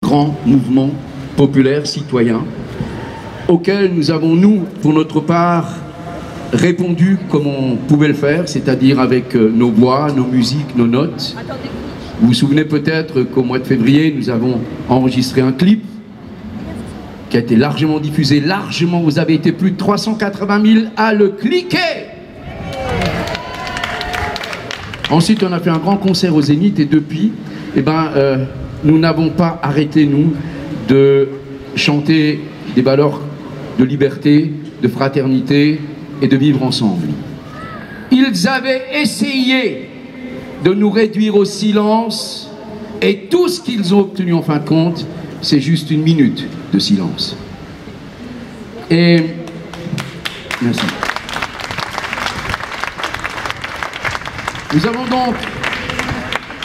grand mouvement populaire citoyen auquel nous avons, nous, pour notre part, répondu comme on pouvait le faire, c'est-à-dire avec nos voix, nos musiques, nos notes. Vous vous souvenez peut-être qu'au mois de février, nous avons enregistré un clip qui a été largement diffusé, largement, vous avez été plus de 380 000 à le cliquer. Ensuite, on a fait un grand concert au Zénith et depuis, nous n'avons pas arrêté, nous, de chanter des valeurs de liberté, de fraternité et de vivre ensemble. Ils avaient essayé de nous réduire au silence et tout ce qu'ils ont obtenu en fin de compte, c'est juste 1 minute de silence. Et merci. Nous avons donc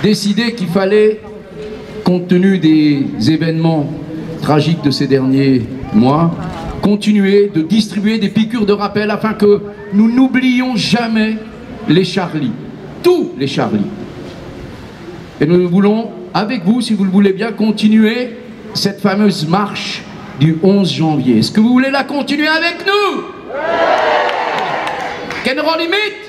décidé qu'il fallait, compte tenu des événements tragiques de ces derniers mois, continuer de distribuer des piqûres de rappel afin que nous n'oublions jamais les Charlie, tous les Charlie. Et nous voulons, avec vous, si vous le voulez bien, continuer cette fameuse marche du 11 janvier. Est-ce que vous voulez la continuer avec nous? Can you limit?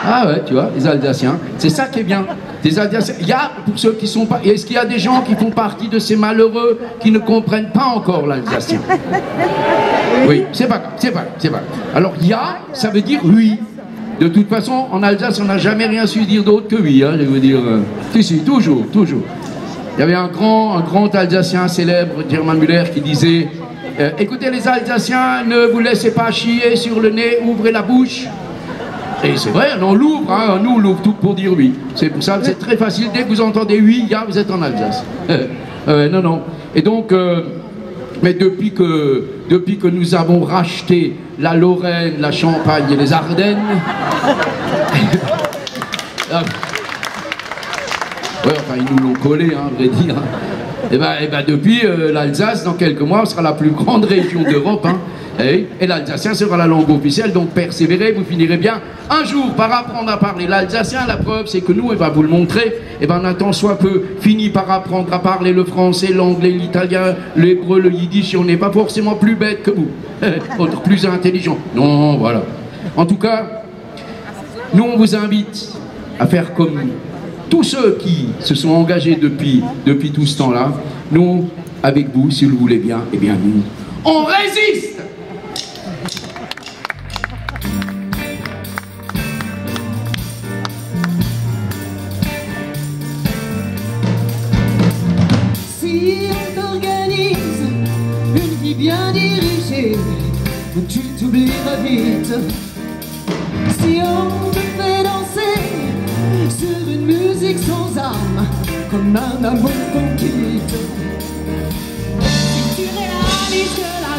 Ah ouais, tu vois, les Alsaciens, c'est ça qui est bien. Les Alsaciens, il y a, pour ceux qui sont pas, est-ce qu'il y a des gens qui font partie de ces malheureux qui ne comprennent pas encore l'alsacien? Oui, c'est pas grave, c'est pas grave, c'est pas grave. Alors, il y a, ça veut dire oui. De toute façon, en Alsace, on n'a jamais rien su dire d'autre que oui, hein, je veux dire. Si, toujours, toujours. Il y avait un grand Alsacien célèbre, Germain Müller, qui disait écoutez les Alsaciens, ne vous laissez pas chier sur le nez, ouvrez la bouche. Et c'est vrai, on l'ouvre, hein, nous on l'ouvre tout pour dire oui. C'est pour ça que c'est très facile, dès que vous entendez oui, vous êtes en Alsace. Non, non. Et donc, mais depuis que nous avons racheté la Lorraine, la Champagne et les Ardennes, ouais, enfin, ils nous l'ont collé, hein, à vrai dire. Et ben depuis l'Alsace, dans quelques mois, sera la plus grande région d'Europe. Hein, et l'alsacien sera la langue officielle, donc persévérez, vous finirez bien un jour par apprendre à parler l'alsacien. La preuve, c'est que nous, et va vous le montrer, on a tant soit peu fini par apprendre à parler le français, l'anglais, l'italien, l'hébreu, le yiddish, et on n'est pas forcément plus bête que vous, plus intelligent. Non, voilà. En tout cas, nous, on vous invite à faire comme tous ceux qui se sont engagés depuis tout ce temps-là. Nous, avec vous, si vous le voulez bien, nous, on résiste! Si on t'organise une vie bien dirigée, tu t'oublieras vite. Si on te fait danser sur une musique sans âme, comme un amour qu'on quitte. Si tu réalises que la